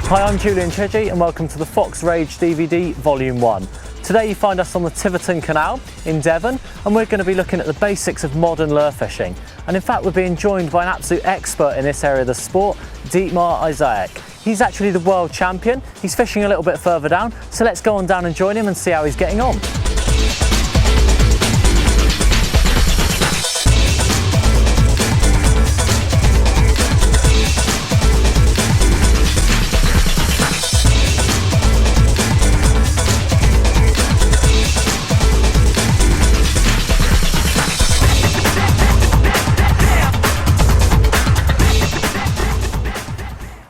Hi, I'm Julian Chidgey and welcome to the Fox Rage DVD Volume 1. Today you find us on the Tiverton Canal in Devon and we're going to be looking at the basics of modern lure fishing. And in fact we're being joined by an absolute expert in this area of the sport, Dietmar Isaiasch. He's actually the world champion. He's fishing a little bit further down, so let's go on down and join him and see how he's getting on.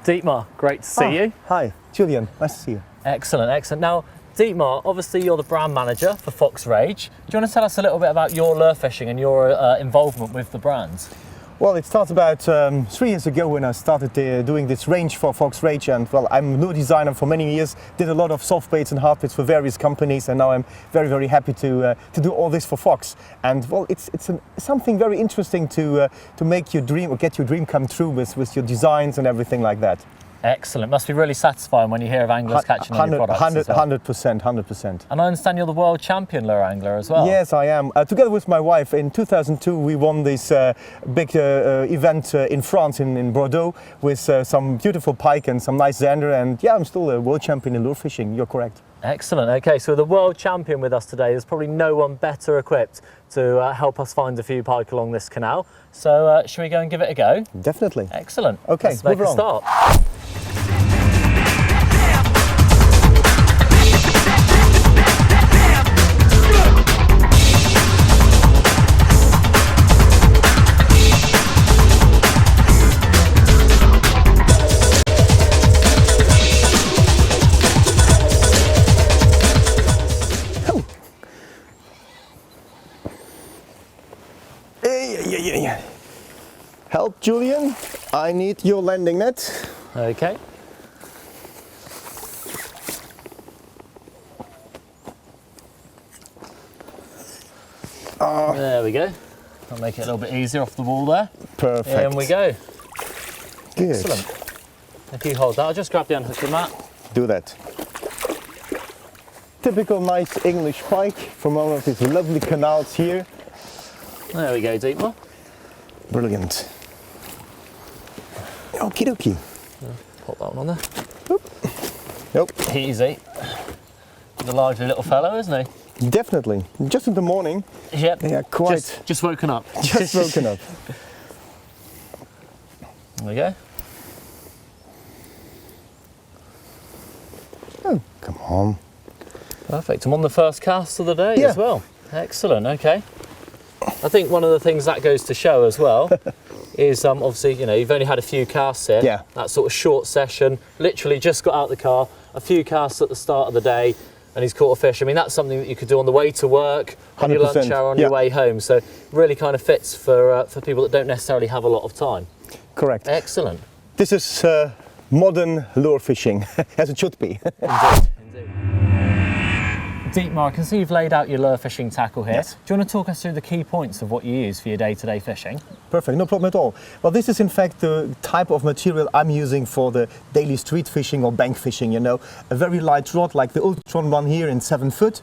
Dietmar, great to see you. Hi, Julian, nice to see you. Excellent, excellent. Now, Dietmar, obviously you're the brand manager for Fox Rage. Do you want to tell us a little bit about your lure fishing and your involvement with the brand? Well, it started about 3 years ago when I started doing this range for Fox Rage, and well, I'm a lure designer for many years, did a lot of soft baits and hard baits for various companies, and now I'm very, very happy to do all this for Fox. And well, it's something very interesting to make your dream or get your dream come true with your designs and everything like that. Excellent. Must be really satisfying when you hear of anglers catching on your products. 100%. And I understand you're the world champion lure angler as well. Yes, I am. Together with my wife, in 2002 we won this big event in France, in Bordeaux, with some beautiful pike and some nice zander, and yeah, I'm still a world champion in lure fishing. You're correct. Excellent. Okay, so the world champion with us today. There's probably no one better equipped to help us find a few pike along this canal. So should we go and give it a go? Definitely. Excellent. Okay, let's make a start. Help, Julian. I need your landing net. Okay. There we go. I'll make it a little bit easier off the wall there. Perfect. In we go. Good. Excellent. If you hold that, I'll just grab the unhooking mat. Do that. Typical nice English pike from one of these lovely canals here. There we go, Dietmar. Brilliant. Okie dokie. Pop that one on there. Oop. Nope. Easy. He's a lively little fellow, isn't he? Definitely. Just in the morning. Yep. Yeah, quite. Just woken up. Just woken up. There we go. Oh, come on. Perfect. I'm on the first cast of the day as well. Excellent. Okay. I think one of the things that goes to show as well is obviously, you know, you've only had a few casts here. Yeah. That sort of short session, literally just got out the car, a few casts at the start of the day, and he's caught a fish. I mean, that's something that you could do on the way to work, on your lunch hour, on your way home. So really kind of fits for people that don't necessarily have a lot of time. Correct. Excellent. This is modern lure fishing, as it should be. Indeed. Dietmar, I can see you've laid out your lure fishing tackle here. Yes. Do you want to talk us through the key points of what you use for your day-to-day fishing? Perfect, no problem at all. Well, this is in fact the type of material I'm using for the daily street fishing or bank fishing, you know. A very light rod like the Ultron one here in 7 foot,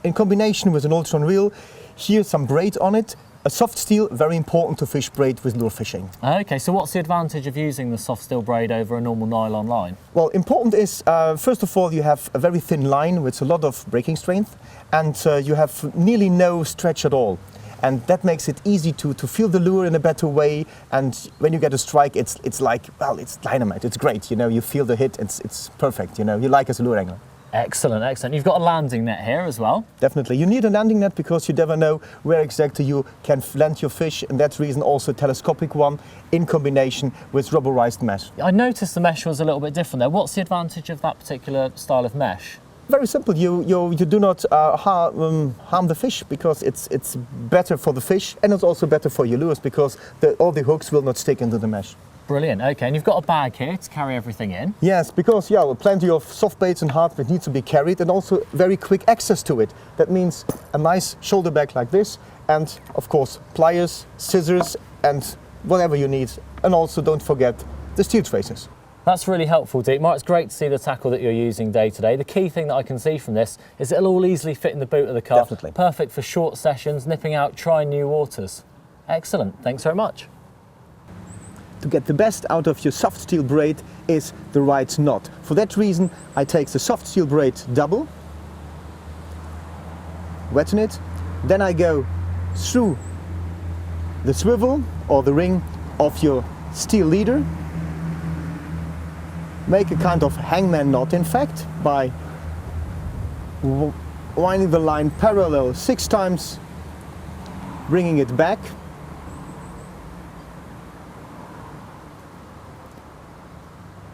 in combination with an Ultron reel. Here's some braid on it. A soft steel, very important to fish braid with lure fishing. Okay, so what's the advantage of using the soft steel braid over a normal nylon line? Well, important is, first of all, you have a very thin line with a lot of breaking strength, and you have nearly no stretch at all. And that makes it easy to feel the lure in a better way, and when you get a strike, it's like, well, it's dynamite, it's great, you know, you feel the hit, it's perfect, you know, you like as a lure angler. Excellent, excellent. You've got a landing net here as well. Definitely. You need a landing net because you never know where exactly you can land your fish, and that's the reason also a telescopic one in combination with rubberized mesh. I noticed the mesh was a little bit different there. What's the advantage of that particular style of mesh? Very simple. You do not harm the fish because it's better for the fish, and it's also better for your lures because all the hooks will not stick into the mesh. Brilliant, okay, and you've got a bag here to carry everything in. Yes, because plenty of soft baits and hard bait needs to be carried, and also very quick access to it. That means a nice shoulder bag like this, and of course pliers, scissors, and whatever you need. And also don't forget the steel traces. That's really helpful, Dietmar. It's great to see the tackle that you're using day to day. The key thing that I can see from this is it'll all easily fit in the boot of the car. Definitely. Perfect for short sessions, nipping out, trying new waters. Excellent. Thanks very much. To get the best out of your soft steel braid is the right knot. For that reason, I take the soft steel braid double, wetten it, then I go through the swivel or the ring of your steel leader, make a kind of hangman knot, in fact, by winding the line parallel 6 times, bringing it back,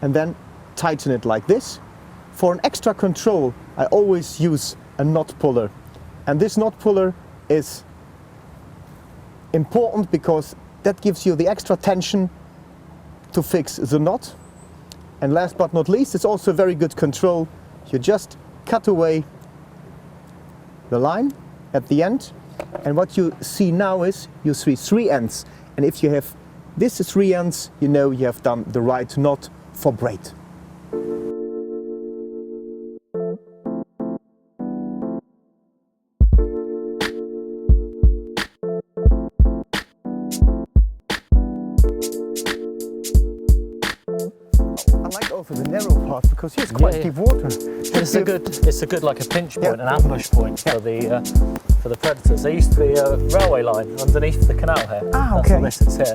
and then tighten it like this. For an extra control, I always use a knot puller, and this knot puller is important because that gives you the extra tension to fix the knot. And last but not least, it's also very good control. You just cut away the line at the end, and what you see now is you see 3 ends, and if you have this 3 ends, you know you have done the right knot for braid. I like also the narrow part because here's quite deep water. It's a good like a pinch point, an ambush point for the predators. There used to be a railway line underneath the canal here. Ah, okay. That's what this is here.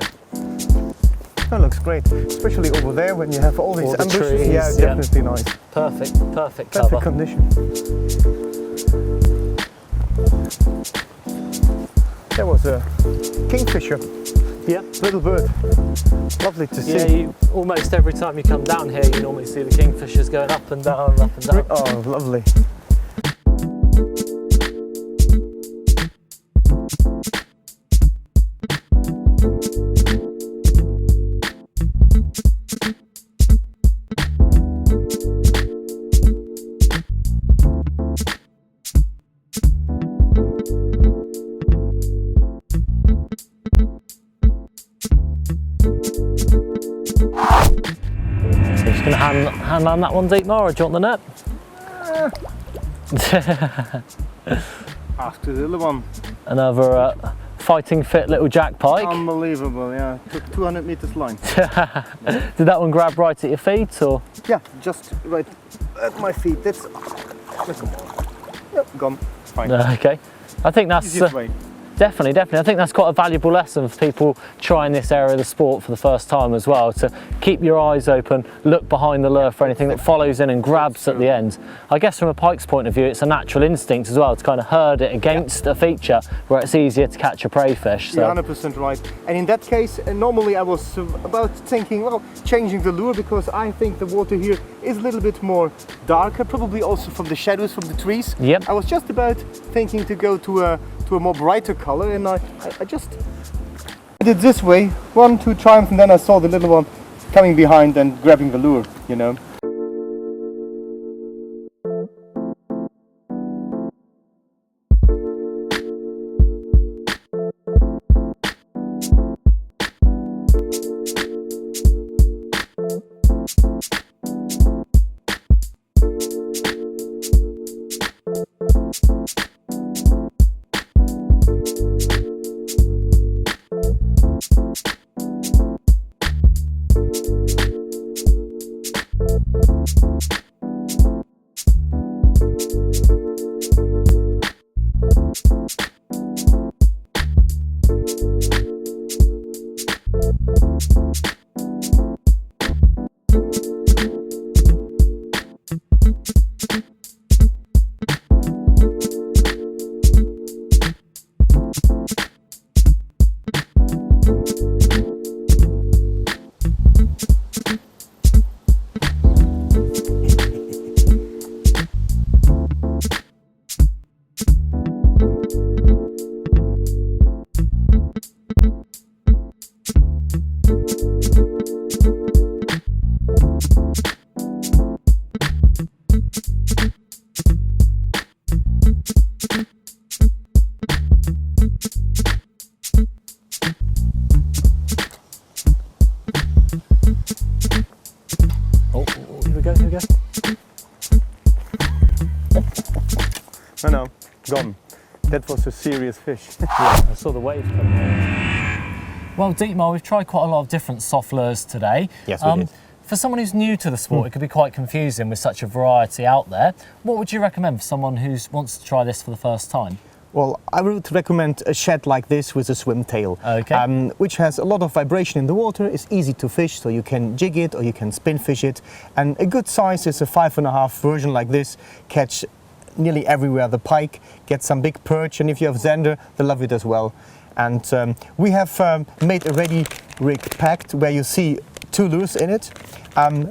That looks great, especially over there when you have all these ambushes. Trees, yeah, definitely nice. Perfect cover. Condition. There was a kingfisher. Yeah. Little bird. Lovely to see. Yeah, almost every time you come down here, you normally see the kingfishers going up and down, up and down. Oh, lovely. Going to hand man that one, Dietmar, or do you want the net? After the little one. Another fighting fit little jack pike. Unbelievable, yeah. Took 200 meters line. Did that one grab right at your feet, or? Yeah, just right at my feet. That's come on. Yep, gone. Fine. Okay. I think that's Easiest way. Definitely. I think that's quite a valuable lesson for people trying this area of the sport for the first time as well, to keep your eyes open, look behind the lure for anything that follows in and grabs at the end. I guess from a pike's point of view, it's a natural instinct as well to kind of herd it against a feature where it's easier to catch a prey fish. So. You're 100% right. And in that case, normally I was about thinking, well, changing the lure, because I think the water here is a little bit more darker, probably also from the shadows from the trees. Yep. I was just about thinking to go to a more brighter color, and I just did this way 1-2 times, and then I saw the little one coming behind and grabbing the lure, you know. Here we go. No, gone. That was a serious fish. Yeah, I saw the wave come in. Well, Dietmar, we've tried quite a lot of different soft lures today. Yes, we did. For someone who's new to the sport, it could be quite confusing with such a variety out there. What would you recommend for someone who wants to try this for the first time? Well, I would recommend a shed like this with a swim tail, Okay. which has a lot of vibration in the water. It's easy to fish, so you can jig it or you can spin fish it. And a good size is a 5.5 version like this. Catch nearly everywhere the pike, get some big perch, and if you have zander, they love it as well. And we have made a ready rig packed where you see 2 lures in it.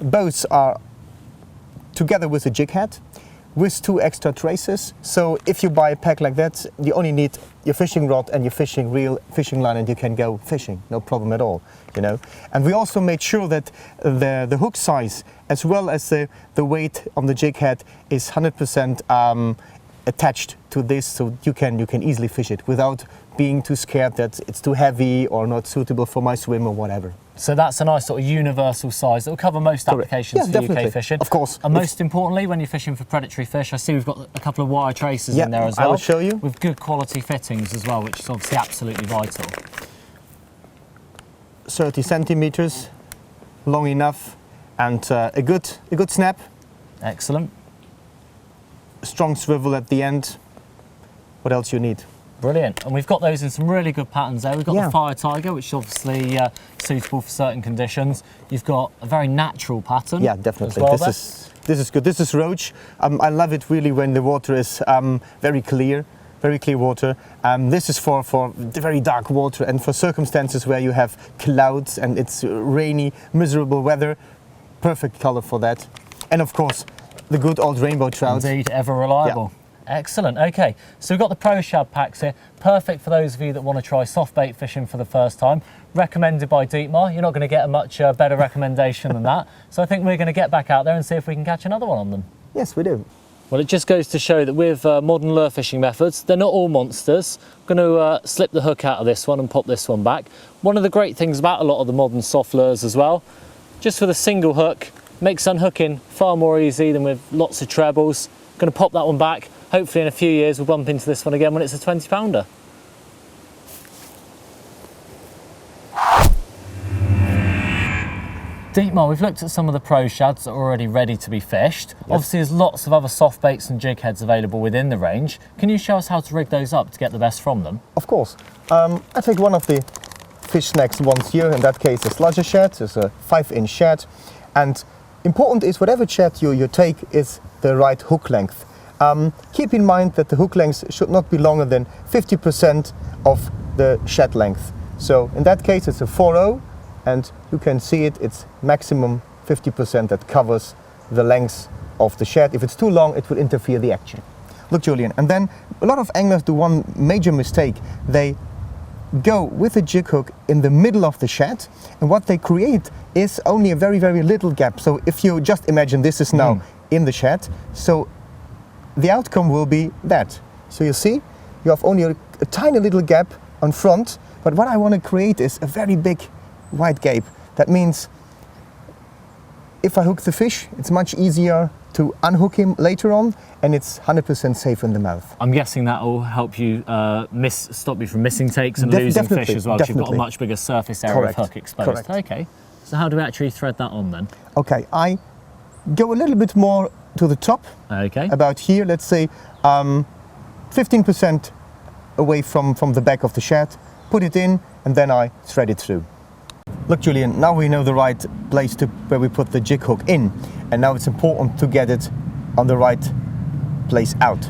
Both are together with a jig head, with 2 extra traces. So if you buy a pack like that, you only need your fishing rod and your fishing reel, fishing line, and you can go fishing, no problem at all, you know. And we also made sure that the hook size, as well as the weight on the jig head, is 100% attached to this, so you can easily fish it without being too scared that it's too heavy or not suitable for my swim or whatever. So that's a nice sort of universal size that will cover most applications for definitely. UK fishing. Of course. And most importantly, when you're fishing for predatory fish, I see we've got a couple of wire traces in there as well. I will show you. With good quality fittings as well, which is obviously absolutely vital. 30 centimeters, long enough, and a good snap. Excellent. Strong swivel at the end. What else you need? Brilliant. And we've got those in some really good patterns there. We've got Yeah. the Fire Tiger, which is obviously suitable for certain conditions. You've got a very natural pattern. Yeah, definitely. As well This is good. This is roach. I love it really when the water is very clear water. This is for the very dark water and for circumstances where you have clouds and it's rainy, miserable weather. Perfect color for that. And of course, the good old rainbow trout. Indeed, ever reliable. Yeah. Excellent. Okay, so we've got the Pro Shad packs here. Perfect for those of you that want to try soft bait fishing for the first time. Recommended by Dietmar. You're not going to get a much better recommendation than that. So I think we're going to get back out there and see if we can catch another one on them. Yes, we do. Well, it just goes to show that with modern lure fishing methods, they're not all monsters. I'm going to slip the hook out of this one and pop this one back. One of the great things about a lot of the modern soft lures as well, just with a single hook, makes unhooking far more easy than with lots of trebles. Going to pop that one back. Hopefully in a few years we'll bump into this one again when it's a 20 pounder. Dietmar, we've looked at some of the Pro Shads that are already ready to be fished. Yes. Obviously there's lots of other soft baits and jig heads available within the range. Can you show us how to rig those up to get the best from them? Of course. I take one of the fish snacks ones here, in that case a sludger shad. It's a 5-inch shad. And important is whatever shad you take is the right hook length. Keep in mind that the hook length should not be longer than 50% of the shad length. So in that case it's a 4.0 and you can see it's maximum 50% that covers the length of the shad. If it's too long it will interfere the action. Look, Julian, and then a lot of anglers do one major mistake. They go with a jig hook in the middle of the shad, and what they create is only a very, very little gap. So if you just imagine this is now in the shad, so the outcome will be that. So you see, you have only a tiny little gap on front, but what I want to create is a very big wide gap. That means if I hook the fish, it's much easier to unhook him later on, and it's 100% safe in the mouth. I'm guessing that will help you stop you from missing takes and losing fish as well, because you've got a much bigger surface area of hook exposed. Correct. Okay, so how do we actually thread that on then? Okay, I go a little bit more to the top, okay, about here, let's say 15% away from the back of the shad, put it in, and then I thread it through. Look, Julian, now we know the right place where we put the jig hook in, and now it's important to get it on the right place out.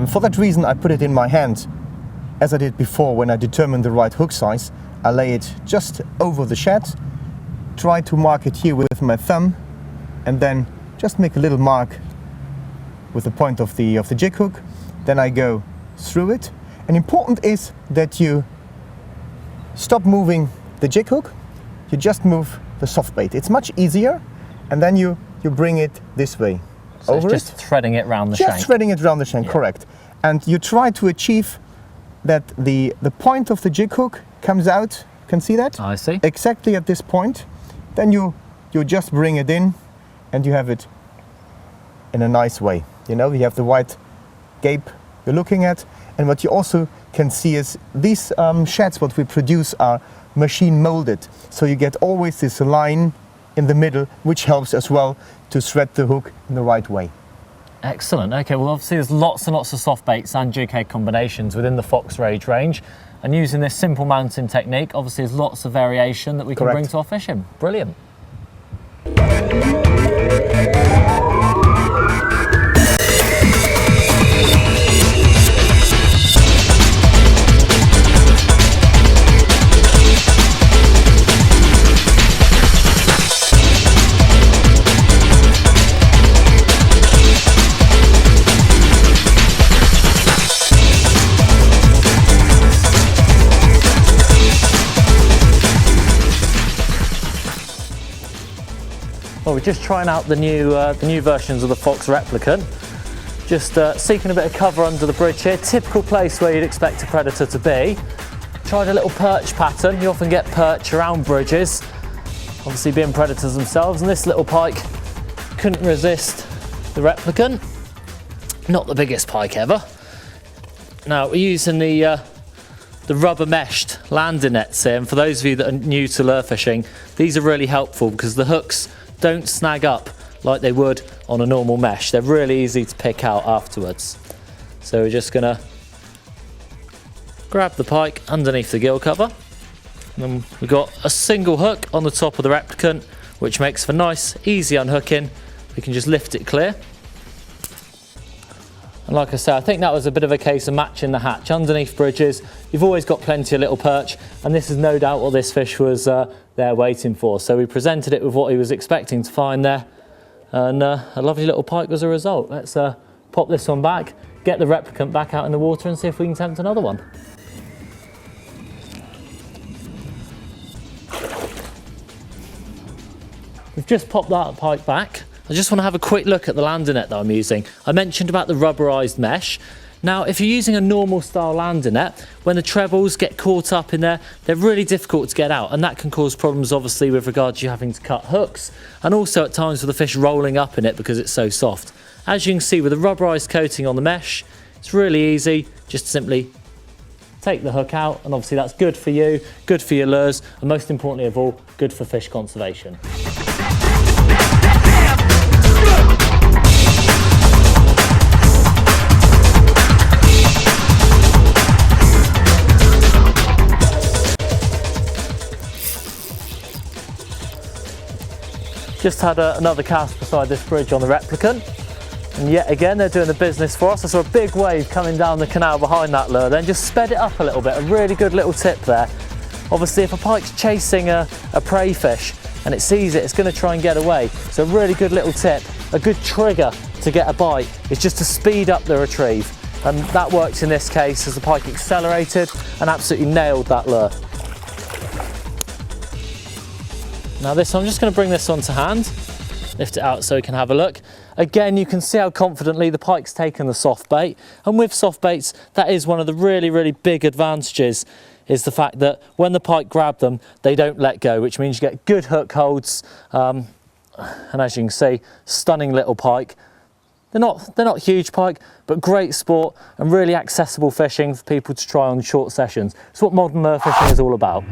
For that reason I put it in my hand, as I did before when I determined the right hook size. I lay it just over the shad, try to mark it here with my thumb, and then just make a little mark with the point of the jig hook. Then I go through it, and important is that you stop moving the jig hook, you just move the soft bait. It's much easier, and then you bring it this way. So over it's just threading it round the shank. Just threading it round the shank, correct. And you try to achieve that the point of the jig hook comes out. Can see that? I see. Exactly at this point. Then you just bring it in, and you have it in a nice way. You know, you have the white gape you're looking at, and what you also can see is these sheds what we produce are machine molded, so you get always this line in the middle, which helps as well to thread the hook in the right way. Excellent. Okay, well obviously there's lots and lots of soft baits and jig head combinations within the Fox Rage range, and using this simple mounting technique, obviously there's lots of variation that we can bring to our fishing. Brilliant. Well, we're just trying out the new versions of the Fox replicant. Just seeking a bit of cover under the bridge here. Typical place where you'd expect a predator to be. Tried a little perch pattern. You often get perch around bridges, obviously being predators themselves, and this little pike couldn't resist the replicant. Not the biggest pike ever. Now we're using the rubber meshed landing nets here, and for those of you that are new to lure fishing, these are really helpful because the hooks don't snag up like they would on a normal mesh. They're really easy to pick out afterwards. So we're just gonna grab the pike underneath the gill cover, and then we've got a single hook on the top of the replicant, which makes for nice, easy unhooking. We can just lift it clear. And like I said, I think that was a bit of a case of matching the hatch. Underneath bridges, you've always got plenty of little perch, and this is no doubt what this fish was there waiting for. So we presented it with what he was expecting to find there, and a lovely little pike was a result. Let's pop this one back, get the replicant back out in the water, and see if we can tempt another one. We've just popped that pike back. I just want to have a quick look at the landing net that I'm using. I mentioned about the rubberized mesh. Now, if you're using a normal style landing net, when the trebles get caught up in there, they're really difficult to get out, and that can cause problems obviously with regard to you having to cut hooks, and also at times with the fish rolling up in it because it's so soft. As you can see with the rubberized coating on the mesh, it's really easy. Just simply take the hook out, and obviously that's good for you, good for your lures, and most importantly of all, good for fish conservation. Just had another cast beside this bridge on the replicant, and yet again they're doing the business for us. I saw a big wave coming down the canal behind that lure, then just sped it up a little bit. A really good little tip there. Obviously if a pike's chasing a prey fish and it sees it, it's going to try and get away. So a really good little tip, a good trigger to get a bite is just to speed up the retrieve, and that works in this case as the pike accelerated and absolutely nailed that lure. Now this, I'm just going to bring this onto hand, lift it out so we can have a look. Again, you can see how confidently the pike's taken the soft bait, and with soft baits, that is one of the really big advantages, is the fact that when the pike grab them, they don't let go, which means you get good hook holds, and as you can see, stunning little pike. They're not huge pike, but great sport and really accessible fishing for people to try on short sessions. It's what modern lure fishing is all about.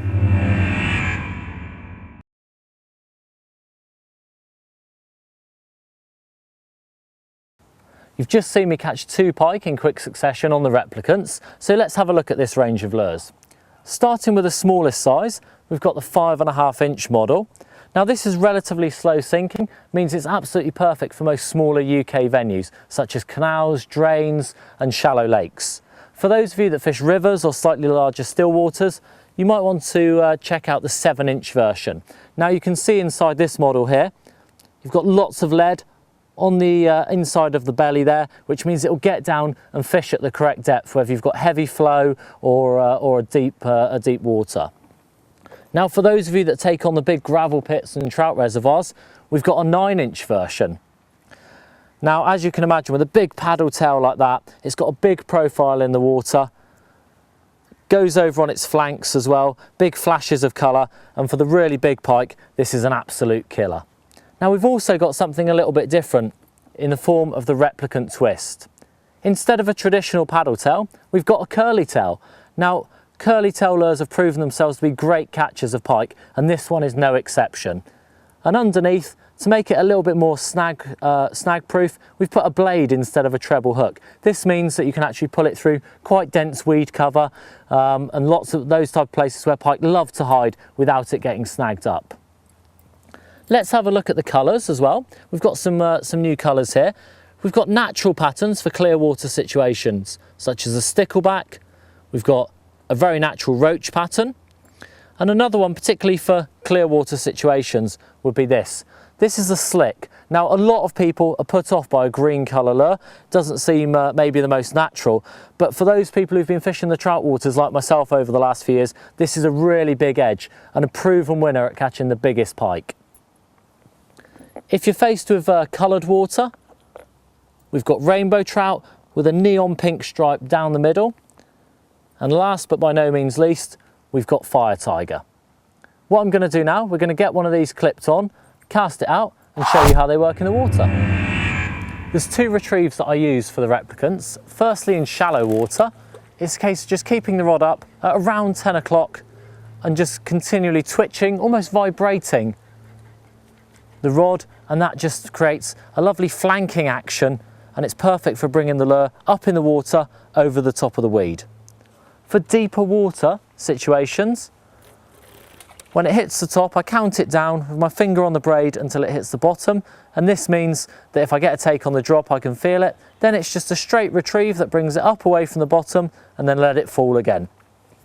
You've just seen me catch 2 pike in quick succession on the replicants, so let's have a look at this range of lures. Starting with the smallest size, we've got the 5.5 inch model. Now this is relatively slow sinking, means it's absolutely perfect for most smaller UK venues, such as canals, drains and shallow lakes. For those of you that fish rivers or slightly larger still waters, you might want to check out the 7 inch version. Now you can see inside this model here, you've got lots of lead on the inside of the belly there, which means it will get down and fish at the correct depth, whether you've got heavy flow or a deep water. Now for those of you that take on the big gravel pits and trout reservoirs, we've got a 9 inch version. Now as you can imagine, with a big paddle tail like that, it's got a big profile in the water, goes over on its flanks as well, big flashes of colour, and for the really big pike, this is an absolute killer. Now we've also got something a little bit different in the form of the replicant twist. Instead of a traditional paddle tail, we've got a curly tail. Now, curly tail lures have proven themselves to be great catchers of pike, and this one is no exception. And underneath, to make it a little bit more snag proof, we've put a blade instead of a treble hook. This means that you can actually pull it through quite dense weed cover and lots of those type of places where pike love to hide without it getting snagged up. Let's have a look at the colours as well. We've got some new colours here. We've got natural patterns for clear water situations, such as a stickleback. We've got a very natural roach pattern. And another one, particularly for clear water situations, would be this. This is a slick. Now, a lot of people are put off by a green colour lure. Doesn't seem maybe the most natural, but for those people who've been fishing the trout waters like myself over the last few years, this is a really big edge and a proven winner at catching the biggest pike. If you're faced with coloured water, we've got rainbow trout with a neon pink stripe down the middle. And last but by no means least, we've got fire tiger. What I'm going to do now, we're going to get one of these clipped on, cast it out and show you how they work in the water. There's two retrieves that I use for the replicants. Firstly, in shallow water, it's a case of just keeping the rod up at around 10 o'clock and just continually twitching, almost vibrating the rod, and that just creates a lovely flanking action, and it's perfect for bringing the lure up in the water over the top of the weed. For deeper water situations, when it hits the top, I count it down with my finger on the braid until it hits the bottom, and this means that if I get a take on the drop, I can feel it. Then it's just a straight retrieve that brings it up away from the bottom and then let it fall again.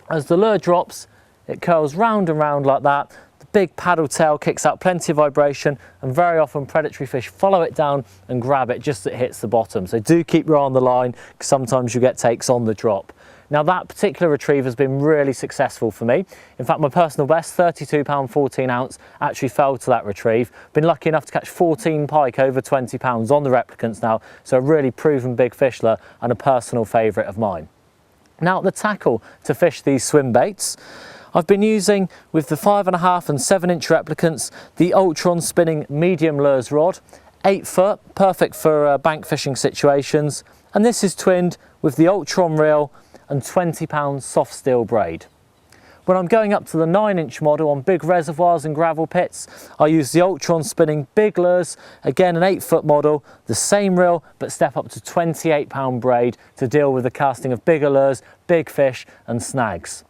As the lure drops, it curls round and round like that. The big paddle tail kicks out plenty of vibration, and very often predatory fish follow it down and grab it just as it hits the bottom. So do keep your eye on the line, because sometimes you get takes on the drop. Now, that particular retrieve has been really successful for me. In fact, my personal best, 32 pound 14 ounce, actually fell to that retrieve. Been lucky enough to catch 14 pike over 20 pounds on the replicants now, so a really proven big fish lure and a personal favourite of mine. Now, the tackle to fish these swim baits, I've been using with the 5.5 and 7-inch replicants, the Ultron spinning medium lures rod, 8 foot, perfect for bank fishing situations, and this is twinned with the Ultron reel and 20 pound soft steel braid. When I'm going up to the 9-inch model on big reservoirs and gravel pits, I use the Ultron spinning big lures, again an 8-foot model, the same reel, but step up to 28 pound braid to deal with the casting of bigger lures, big fish and snags.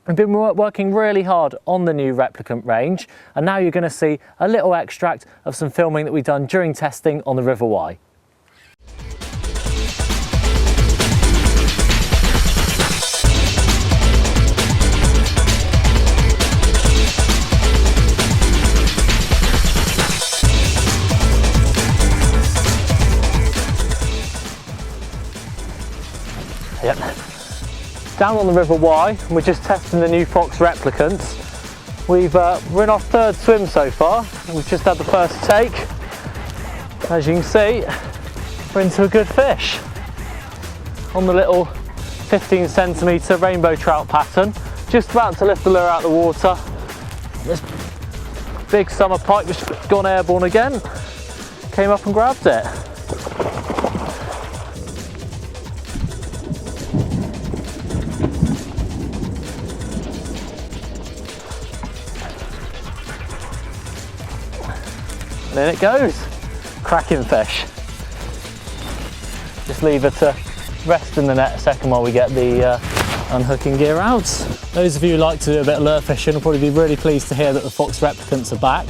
I've been working really hard on the new replicant range, and now you're going to see a little extract of some filming that we've done during testing on the River Wye. Yep. Down on the River Wye, and we're just testing the new Fox replicants. We're in our third swim so far, and we've just had the first take. As you can see, we're into a good fish on the little 15 centimetre rainbow trout pattern. Just about to lift the lure out of the water. This big summer pike just gone airborne again. Came up and grabbed it. And in it goes, cracking fish. Just leave her to rest in the net a second while we get the unhooking gear out. Those of you who like to do a bit of lure fishing will probably be really pleased to hear that the Fox replicants are back.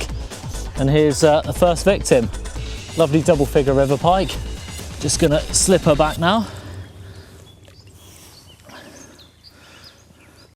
And here's the first victim, lovely double figure river pike. Just gonna slip her back now.